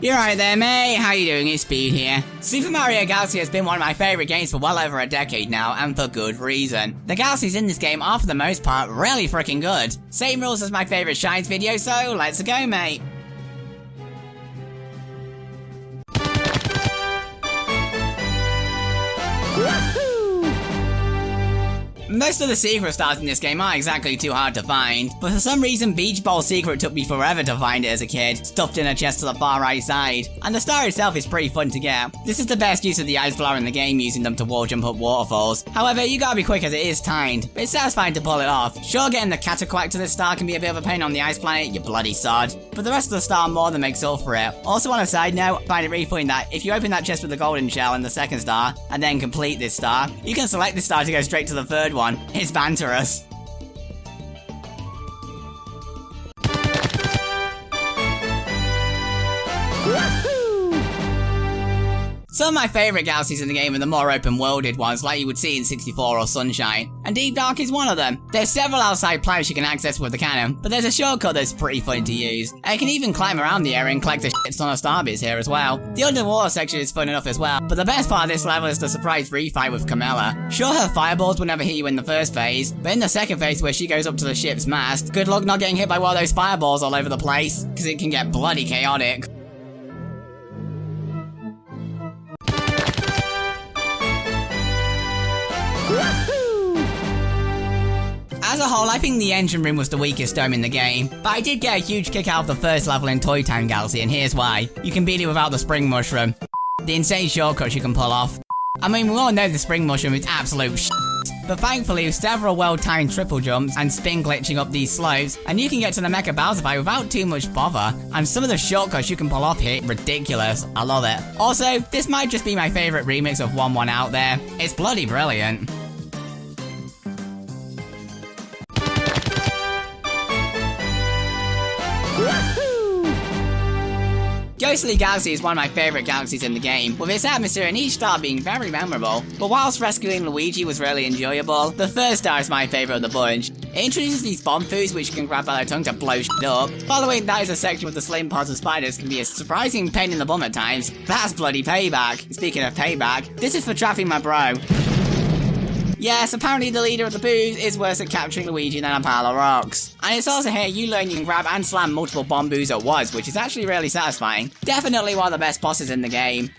You're right there, mate. How you doing? It's Speed here. Super Mario Galaxy has been one of my favourite games for well over a decade now, and for good reason. The galaxies in this game are for the most part really freaking good. Same rules as my favourite Shines video, so let's go, mate. Most of the secret stars in this game aren't exactly too hard to find, but for some reason Beach Ball Secret took me forever to find it as a kid, stuffed in a chest to the far right side, and the star itself is pretty fun to get. This is the best use of the ice flower in the game, using them to wall jump up waterfalls. However, you gotta be quick as it is timed, but it's satisfying to pull it off. Sure, getting the Cataquack to this star can be a bit of a pain on the ice planet, you bloody sod, but the rest of the star more than makes up for it. Also on a side note, I find it really funny that if you open that chest with the golden shell and the second star, and then complete this star, you can select this star to go straight to the third one. It's banterous. Some of my favourite galaxies in the game are the more open-worlded ones, like you would see in 64 or Sunshine, and Deep Dark is one of them. There's several outside planets you can access with the cannon, but there's a shortcut that's pretty fun to use. And you can even climb around the area and collect the shits on a starbits here as well. The underwater section is fun enough as well, but the best part of this level is the surprise refight with Camilla. Sure, her fireballs will never hit you in the first phase, but in the second phase where she goes up to the ship's mast, good luck not getting hit by one of those fireballs all over the place, because it can get bloody chaotic. As a whole, I think the engine room was the weakest dome in the game, but I did get a huge kick out of the first level in Toytown Galaxy, and here's why. You can beat it without the spring mushroom. The insane shortcuts you can pull off. I mean, we all know the spring mushroom is absolute shit, but thankfully with several well-timed triple jumps and spin glitching up these slopes, and you can get to the Mecha Bowser fight without too much bother, and some of the shortcuts you can pull off here, ridiculous. I love it. Also, this might just be my favourite remix of 1-1 out there. It's bloody brilliant. Ghostly Galaxy is one of my favourite galaxies in the game, with its atmosphere and each star being very memorable. But whilst rescuing Luigi was really enjoyable, the third star is my favourite of the bunch. It introduces these bomb foods which you can grab by their tongue to blow shit up. Following that is a section with the slim pods of spiders can be a surprising pain in the bum at times. That's bloody payback. Speaking of payback, this is for trapping my bro. Yes, apparently the leader of the Boos is worse at capturing Luigi than a pile of rocks. And it's also here you learn you can grab and slam multiple bomb boos at once, which is actually really satisfying. Definitely one of the best bosses in the game.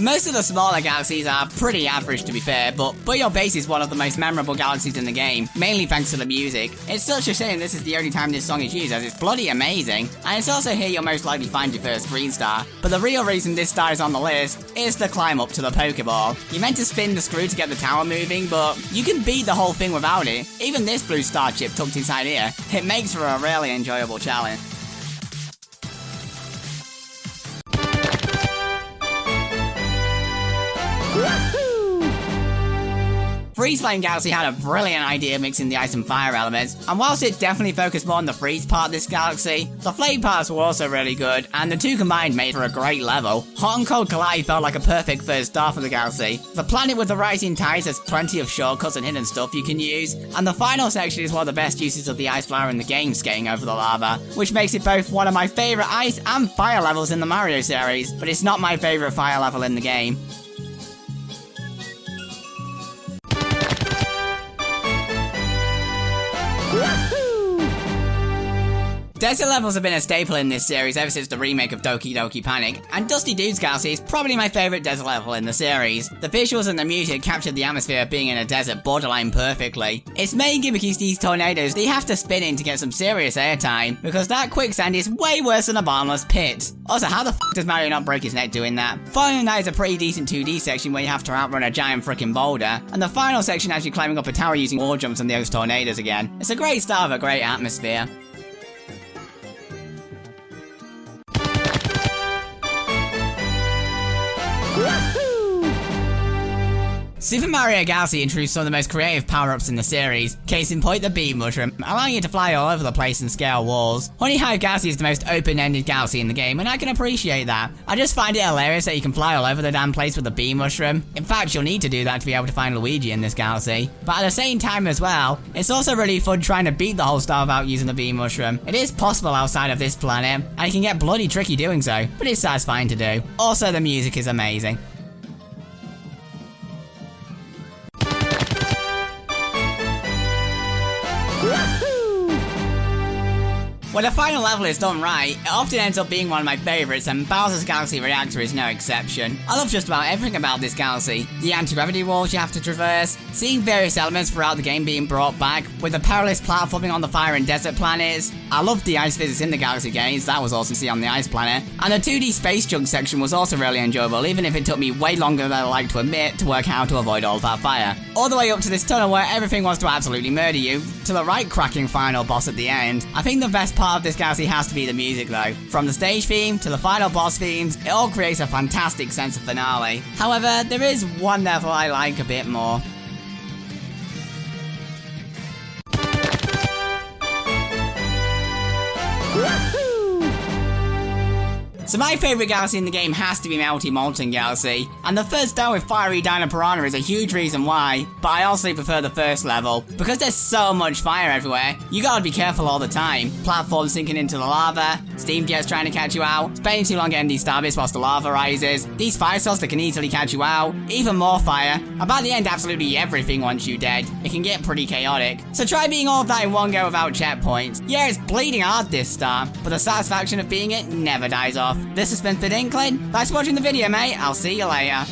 Most of the smaller galaxies are pretty average to be fair, but Your Base is one of the most memorable galaxies in the game, mainly thanks to the music. It's such a shame this is the only time this song is used as it's bloody amazing, and it's also here you'll most likely find your first green star. But the real reason this star is on the list is the climb up to the Pokeball. You're meant to spin the screw to get the tower moving, but you can beat the whole thing without it. Even this blue star chip tucked inside here, it makes for a really enjoyable challenge. Freeze Flame Galaxy had a brilliant idea mixing the ice and fire elements, and whilst it definitely focused more on the freeze part of this galaxy, the flame parts were also really good, and the two combined made for a great level. Hot and Cold Collide felt like a perfect first star for the galaxy. The planet with the rising tides has plenty of shortcuts and hidden stuff you can use, and the final section is one of the best uses of the ice flower in the game, skating over the lava, which makes it both one of my favourite ice and fire levels in the Mario series, but it's not my favourite fire level in the game. Desert levels have been a staple in this series ever since the remake of Doki Doki Panic, and Dusty Dude's Galaxy is probably my favourite desert level in the series. The visuals and the music captured the atmosphere of being in a desert borderline perfectly. Its main gimmick is these tornadoes that you have to spin in to get some serious airtime, because that quicksand is way worse than a bottomless pit. Also, how the f does Mario not break his neck doing that? Following that is a pretty decent 2D section where you have to outrun a giant frickin' boulder, and the final section has you climbing up a tower using wall jumps and those tornadoes again. It's a great start with a great atmosphere. Super Mario Galaxy introduced some of the most creative power-ups in the series, case in point the Beam Mushroom, allowing you to fly all over the place and scale walls. Honey Hive Galaxy is the most open-ended galaxy in the game, and I can appreciate that. I just find it hilarious that you can fly all over the damn place with the Beam Mushroom. In fact, you'll need to do that to be able to find Luigi in this galaxy. But at the same time as well, it's also really fun trying to beat the whole star without using the Beam Mushroom. It is possible outside of this planet, and it can get bloody tricky doing so, but it's satisfying to do. Also, the music is amazing. When the final level is done right, it often ends up being one of my favourites, and Bowser's Galaxy Reactor is no exception. I love just about everything about this galaxy. The anti-gravity walls you have to traverse, seeing various elements throughout the game being brought back, with the perilous platforming on the fire and desert planets. I loved the ice physics in the Galaxy games, that was awesome to see on the ice planet. And the 2D space junk section was also really enjoyable, even if it took me way longer than I like to admit to work out how to avoid all of that fire. All the way up to this tunnel where everything wants to absolutely murder you, to the right cracking final boss at the end. I think the best part of this galaxy has to be the music though. From the stage theme to the final boss themes, it all creates a fantastic sense of finale. However, there is one level I like a bit more. So my favourite galaxy in the game has to be Multimalting Galaxy, and the first down with Fiery Dino Piranha is a huge reason why, but I also prefer the first level. Because there's so much fire everywhere, you gotta be careful all the time. Platforms sinking into the lava, steam jets trying to catch you out, spending too long getting these starbits whilst the lava rises, these fire cells that can easily catch you out, even more fire, and by the end absolutely everything wants you dead. It can get pretty chaotic. So try being all of that in one go without checkpoints. Yeah, it's bleeding hard this time, but the satisfaction of being it never dies off. This has been Inkling. Thanks for watching the video, mate. I'll see you later.